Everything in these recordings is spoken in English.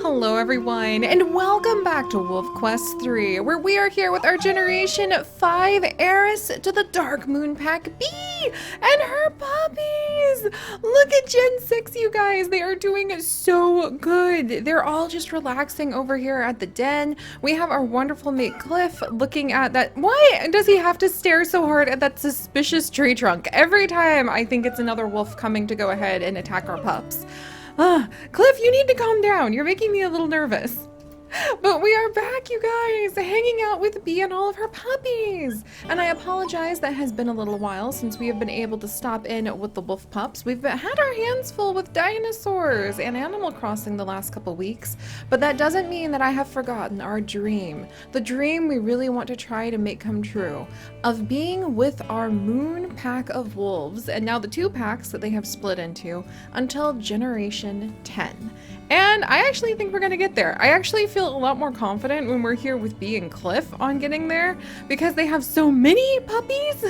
Hello everyone, and welcome back to Wolf Quest 3, where we are here with our Generation 5 heiress to the Dark Moon Pack, Bee, and her puppies! Look at Gen 6, you guys! They are doing so good! They're all just relaxing over here at the den. We have our wonderful mate Cliff looking at that. Why does he have to stare so hard at that suspicious tree trunk? Every time I think it's another wolf coming to go ahead and attack our pups. Cliff, you need to calm down. You're making me a little nervous. But we are back, you guys, hanging out with Bee and all of her puppies. And I apologize, that has been a little while since we have been able to stop in with the wolf pups. We've had our hands full with dinosaurs and Animal Crossing the last couple weeks, but that doesn't mean that I have forgotten our dream. The dream we really want to try to make come true, of being with our moon pack of wolves, and now the 2 packs that they have split into, until Generation 10. And I actually think we're gonna get there. I actually feel a lot more confident when we're here with Bee and Cliff on getting there because they have so many puppies.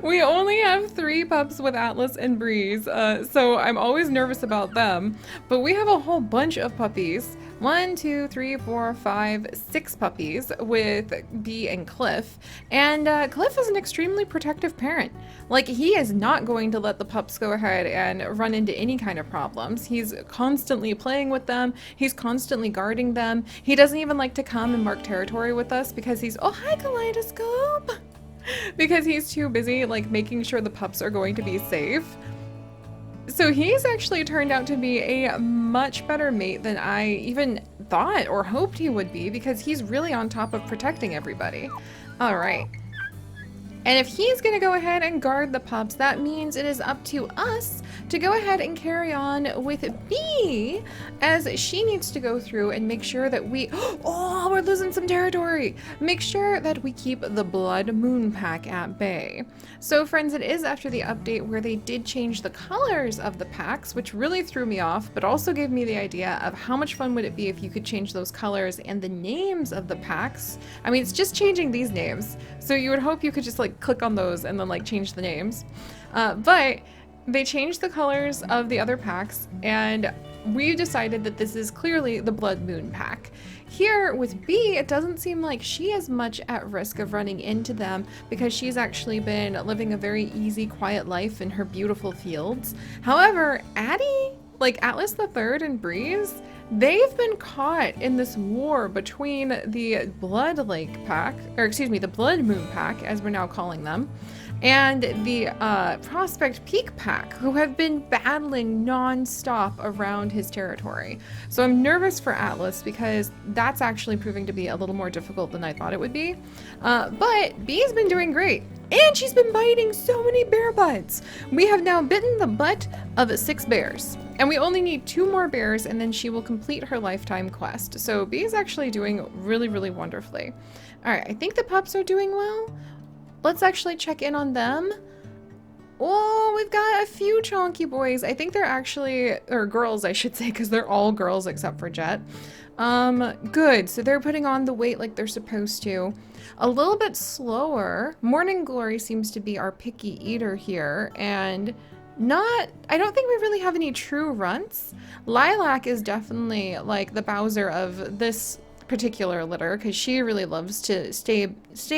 We only have 3 pups with Atlas and Breeze, so I'm always nervous about them. But we have a whole bunch of puppies. 1, 2, 3, 4, 5, 6 puppies with Bee and Cliff. And Cliff is an extremely protective parent. Like, he is not going to let the pups go ahead and run into any kind of problems. He's constantly playing with them. He's constantly guarding them. He doesn't even like to come and mark territory with us because he's, oh, hi, Kaleidoscope! Because he's too busy, like, making sure the pups are going to be safe. So he's actually turned out to be a much better mate than I even thought or hoped he would be, because he's really on top of protecting everybody. All right. And if he's going to go ahead and guard the pups, that means it is up to us to go ahead and carry on with Bee, as she needs to go through and make sure that we, oh, we're losing some territory. Make sure that we keep the Blood Moon Pack at bay. So friends, it is after the update where they did change the colors of the packs, which really threw me off, but also gave me the idea of how much fun would it be if you could change those colors and the names of the packs. I mean, it's just changing these names. So you would hope you could just like click on those and then like change the names. But they changed the colors of the other packs, and we decided that this is clearly the Blood Moon pack. Here with Bee, it doesn't seem like she is much at risk of running into them because she's actually been living a very easy, quiet life in her beautiful fields. Moreover, Addie, like Atlas the Third and Breeze, they've been caught in this war between the Blood Lake pack, or excuse me, the Blood Moon pack, as we're now calling them, and the Prospect Peak pack, who have been battling non-stop around his territory. So I'm nervous for Atlas because that's actually proving to be a little more difficult than I thought it would be. But Bee's been doing great. And she's been biting so many bear butts. We have now bitten the butt of 6 bears. And we only need 2 more bears, and then she will complete her lifetime quest. So Bee is actually doing really, really wonderfully. All right, I think the pups are doing well. Let's actually check in on them. Oh, we've got a few chonky boys. I think they're actually, or girls, I should say, because they're all girls except for Jet. Good. So they're putting on the weight like they're supposed to. A little bit slower. Morning Glory seems to be our picky eater here, and I don't think we really have any true runts. Lilac is definitely like the Bowser of this particular litter because she really loves to stay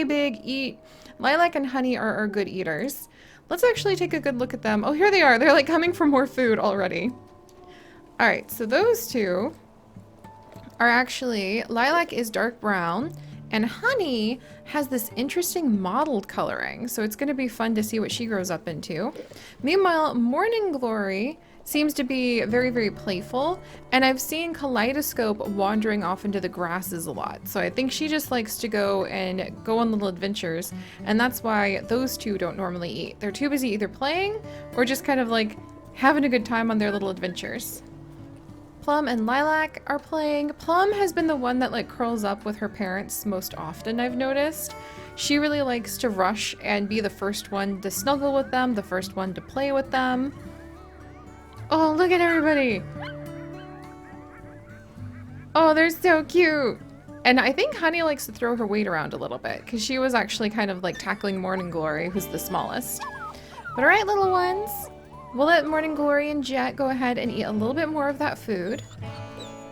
big, eat. Lilac and Honey are good eaters. Let's actually take a good look at them. Oh, here they are. They're like coming for more food already. All right, so those 2 are actually, Lilac is dark brown, and Honey has this interesting mottled coloring, so it's going to be fun to see what she grows up into. Meanwhile, Morning Glory seems to be very, very playful, and I've seen Kaleidoscope wandering off into the grasses a lot, so I think she just likes to go on little adventures, and that's why those 2 don't normally eat. They're too busy either playing or just kind of like having a good time on their little adventures. Plum and Lilac are playing. Plum has been the one that like curls up with her parents most often, I've noticed. She really likes to rush and be the first one to snuggle with them, the first one to play with them. Oh, look at everybody. Oh, they're so cute. And I think Honey likes to throw her weight around a little bit because she was actually kind of like tackling Morning Glory, who's the smallest. But all right, little ones. We'll let Morning Glory and Jet go ahead and eat a little bit more of that food.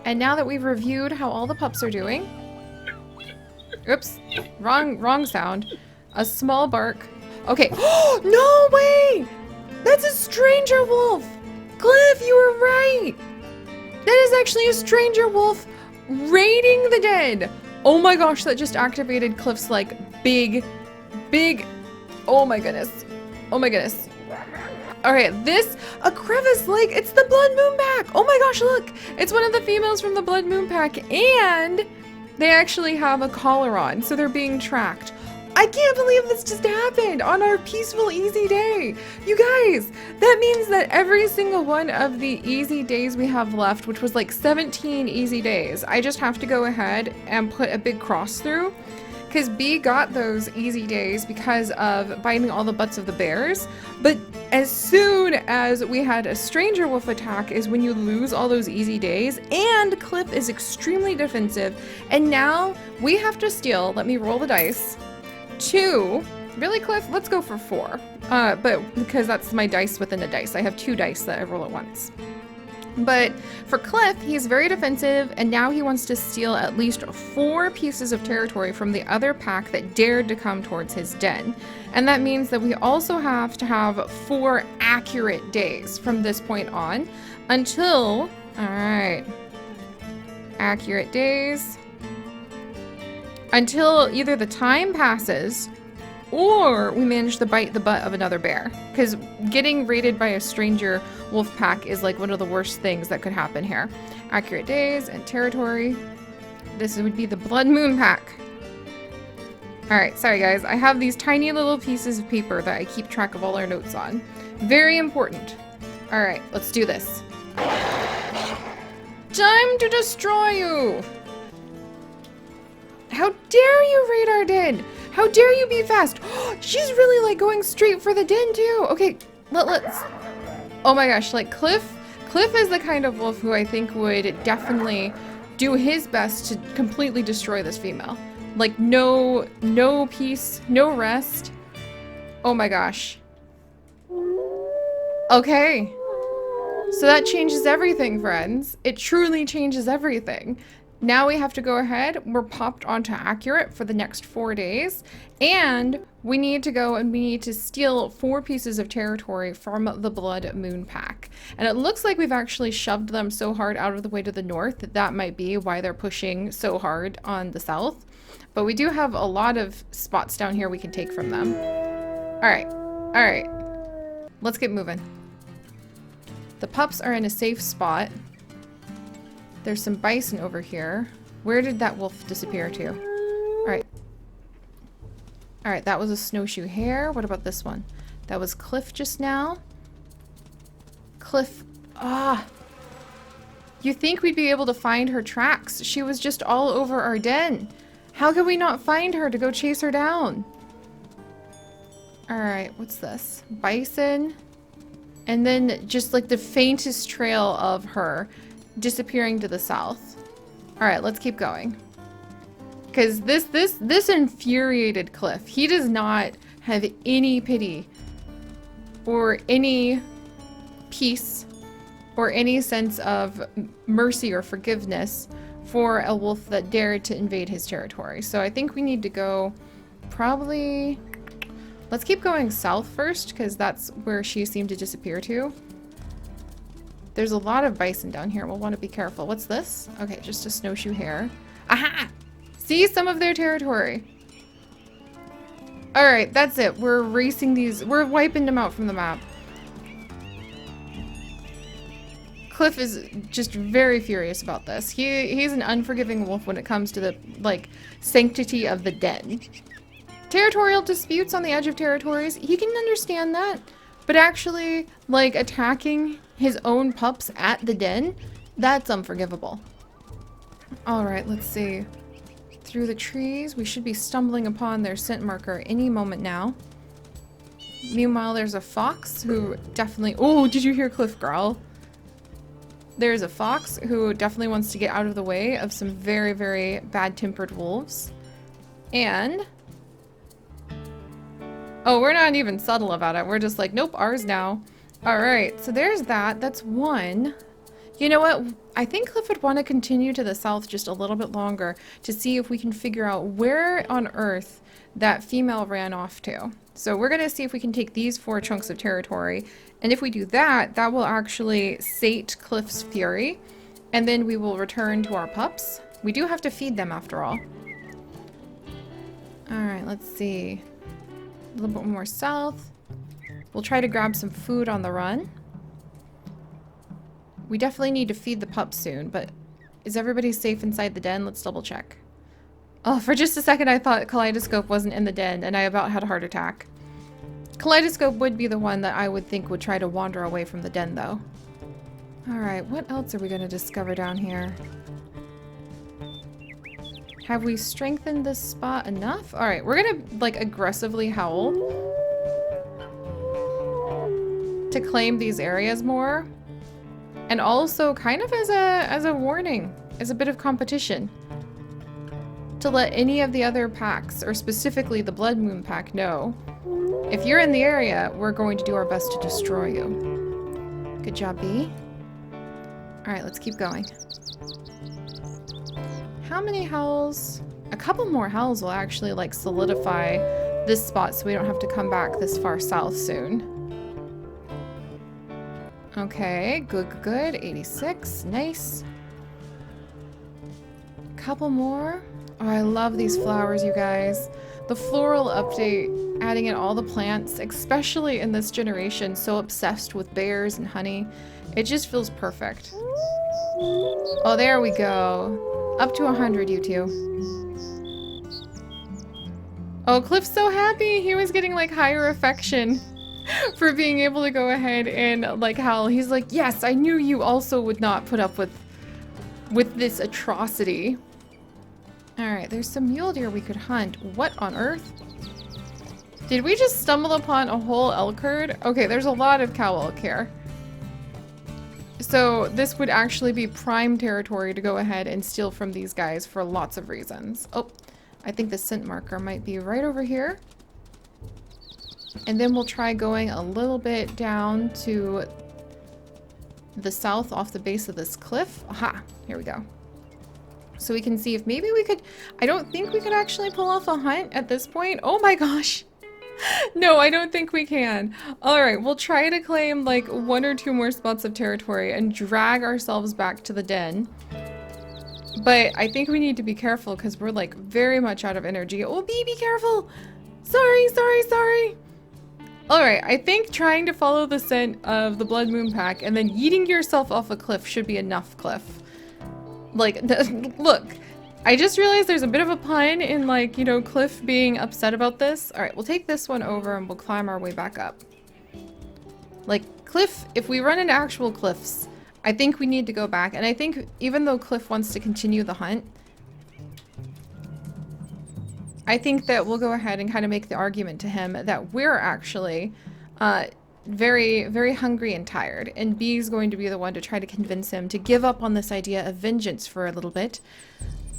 And now that we've reviewed how all the pups are doing... Oops. Wrong sound. A small bark. Okay. No way! That's a stranger wolf! Cliff, you were right! That is actually a stranger wolf raiding the den! Oh my gosh, that just activated Cliff's, like, big... Oh my goodness. Oh my goodness. Alright, a crevice lake, it's the Blood Moon Pack! Oh my gosh, look! It's one of the females from the Blood Moon Pack, and they actually have a collar on, so they're being tracked. I can't believe this just happened on our peaceful, easy day. You guys, that means that every single one of the easy days we have left, which was like 17 easy days, I just have to go ahead and put a big cross through. Because B got those easy days because of biting all the butts of the bears. But as soon as we had a stranger wolf attack is when you lose all those easy days. And Cliff is extremely defensive. And now we have to steal, let me roll the dice, 2. Really, Cliff? Let's go for 4. But because that's my dice within the dice. I have 2 dice that I roll at once. But for Cliff, he's very defensive, and now he wants to steal at least 4 pieces of territory from the other pack that dared to come towards his den. And that means that we also have to have 4 accurate days from this point on until... Alright. Accurate days. Until either the time passes or we manage to bite the butt of another bear. Because getting raided by a stranger wolf pack is like one of the worst things that could happen here. Accurate days and territory. This would be the Blood Moon Pack. Alright, sorry guys. I have these tiny little pieces of paper that I keep track of all our notes on. Very important. Alright, let's do this. Time to destroy you! How dare you raid our den? How dare you be fast? She's really like going straight for the den too. Okay, let's... Oh my gosh, like Cliff is the kind of wolf who I think would definitely do his best to completely destroy this female. Like no peace, no rest. Oh my gosh. Okay. So that changes everything, friends. It truly changes everything. Now we have to go ahead, we're popped onto accurate for the next 4 days, and we need to go and we need to steal 4 pieces of territory from the Blood Moon Pack. And it looks like we've actually shoved them so hard out of the way to the north that that might be why they're pushing so hard on the south. But we do have a lot of spots down here we can take from them. Alright, let's get moving. The pups are in a safe spot. There's some bison over here. Where did that wolf disappear to? Alright. Alright, that was a snowshoe hare. What about this one? That was Cliff just now. Cliff. Ah. You think we'd be able to find her tracks? She was just all over our den. How could we not find her to go chase her down? Alright, what's this? Bison. And then just like the faintest trail of her disappearing to the south. Alright, let's keep going. Because this infuriated Cliff. He does not have any pity or any peace or any sense of mercy or forgiveness for a wolf that dared to invade his territory. So I think we need to go probably... Let's keep going south first, because that's where she seemed to disappear to. There's a lot of bison down here. We'll want to be careful. What's this? Okay, just a snowshoe hare. Aha! See some of their territory. Alright, that's it. We're erasing these. We're wiping them out from the map. Cliff is just very furious about this. He's an unforgiving wolf when it comes to the, like, sanctity of the den. Territorial disputes on the edge of territories, he can understand that. But actually, like, attacking his own pups at the den, that's unforgivable. Alright, let's see. Through the trees, we should be stumbling upon their scent marker any moment now. Meanwhile, there's a fox who definitely... Oh, did you hear Cliff growl? There's a fox who definitely wants to get out of the way of some very, very bad-tempered wolves. And... Oh, we're not even subtle about it. We're just like, nope, ours now. Alright, so there's that. That's one. You know what? I think Cliff would want to continue to the south just a little bit longer to see if we can figure out where on Earth that female ran off to. So we're going to see if we can take these 4 chunks of territory. And if we do that, that will actually sate Cliff's fury. And then we will return to our pups. We do have to feed them after all. Alright, let's see. A little bit more south. We'll try to grab some food on the run. We definitely need to feed the pups soon, but is everybody safe inside the den? Let's double check. Oh, for just a second I thought Kaleidoscope wasn't in the den, and I about had a heart attack. Kaleidoscope would be the one that I would think would try to wander away from the den, though. Alright, what else are we going to discover down here? Have we strengthened this spot enough? Alright, we're going to, like, aggressively howl to claim these areas more. And also kind of as a warning, as a bit of competition. To let any of the other packs, or specifically the Blood Moon pack, know. If you're in the area, we're going to do our best to destroy you. Good job, Bee. Alright, let's keep going. How many howls? A couple more howls will actually, like, solidify this spot so we don't have to come back this far south soon. Okay, good. 86, nice. Couple more. Oh, I love these flowers, you guys. The floral update, adding in all the plants, especially in this generation, so obsessed with bears and honey. It just feels perfect. Oh, there we go. Up to 100, you two. Oh, Cliff's so happy. He was getting, like, higher affection for being able to go ahead and, like, howl. He's like, yes, I knew you also would not put up with this atrocity. Alright, there's some mule deer we could hunt. What on earth? Did we just stumble upon a whole elk herd? Okay, there's a lot of cow elk here. So this would actually be prime territory to go ahead and steal from these guys for lots of reasons. Oh, I think the scent marker might be right over here. And then we'll try going a little bit down to the south off the base of this cliff. Aha, here we go. So we can see if maybe we could, I don't think we could actually pull off a hunt at this point. Oh my gosh. No, I don't think we can. All right, we'll try to claim like 1 or 2 more spots of territory and drag ourselves back to the den. But I think we need to be careful because we're like very much out of energy. Oh, Bee, be careful. Sorry. Alright, I think trying to follow the scent of the Blood Moon pack and then yeeting yourself off a cliff should be enough, Cliff. Like, look, I just realized there's a bit of a pun in, like, you know, Cliff being upset about this. Alright, we'll take this one over and we'll climb our way back up. Like, Cliff, if we run into actual cliffs, I think we need to go back. And I think even though Cliff wants to continue the hunt, I think that we'll go ahead and kind of make the argument to him that we're actually very, very hungry and tired. And Bee's going to be the one to try to convince him to give up on this idea of vengeance for a little bit.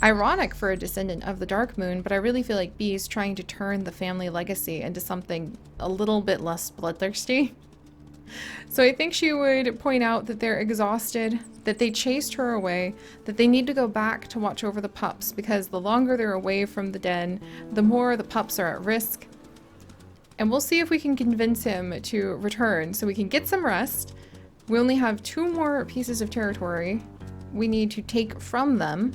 Ironic for a descendant of the Dark Moon, but I really feel like Bee's trying to turn the family legacy into something a little bit less bloodthirsty. So I think she would point out that they're exhausted, that they chased her away, that they need to go back to watch over the pups because the longer they're away from the den, the more the pups are at risk. And we'll see if we can convince him to return so we can get some rest. We only have 2 more pieces of territory we need to take from them.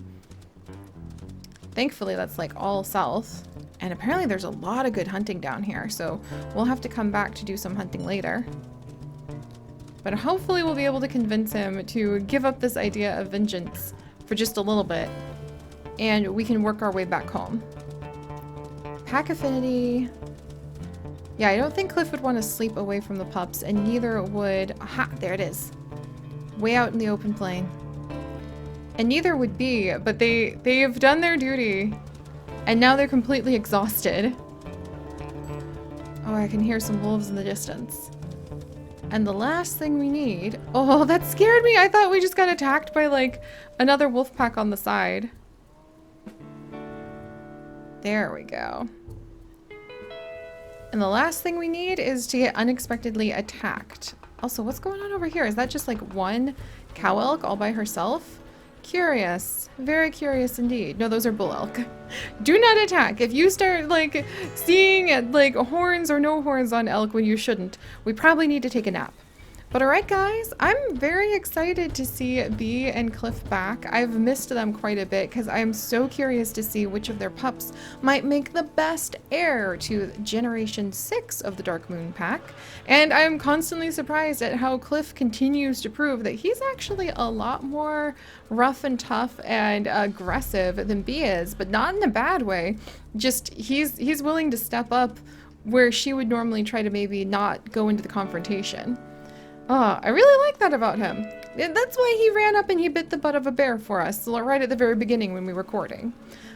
Thankfully, that's like all south. And apparently there's a lot of good hunting down here, so we'll have to come back to do some hunting later. But hopefully we'll be able to convince him to give up this idea of vengeance for just a little bit. And we can work our way back home. Pack affinity. Yeah, I don't think Cliff would want to sleep away from the pups, and neither would... Aha, there it is. Way out in the open plain. And neither would Bee, but they've done their duty. And now they're completely exhausted. Oh, I can hear some wolves in the distance. And the last thing we need... Oh, that scared me! I thought we just got attacked by, like, another wolf pack on the side. There we go. And the last thing we need is to get unexpectedly attacked. Also, what's going on over here? Is that just like one cow elk all by herself? Curious. Very curious indeed. No, those are bull elk. Do not attack. If you start like seeing like horns or no horns on elk when you shouldn't, we probably need to take a nap. But alright guys, I'm very excited to see Bee and Cliff back. I've missed them quite a bit because I'm so curious to see which of their pups might make the best heir to Generation 6 of the Dark Moon Pack. And I'm constantly surprised at how Cliff continues to prove that he's actually a lot more rough and tough and aggressive than Bee is, but not in a bad way. Just he's willing to step up where she would normally try to maybe not go into the confrontation. Oh, I really like that about him. That's why he ran up and he bit the butt of a bear for us right at the very beginning when we were recording.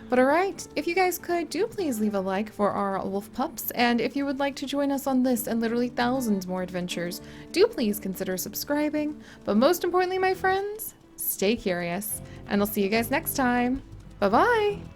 But alright, if you guys could, do please leave a like for our wolf pups, and if you would like to join us on this and literally thousands more adventures, do please consider subscribing. But most importantly, my friends, stay curious, and I'll see you guys next time. Bye-bye!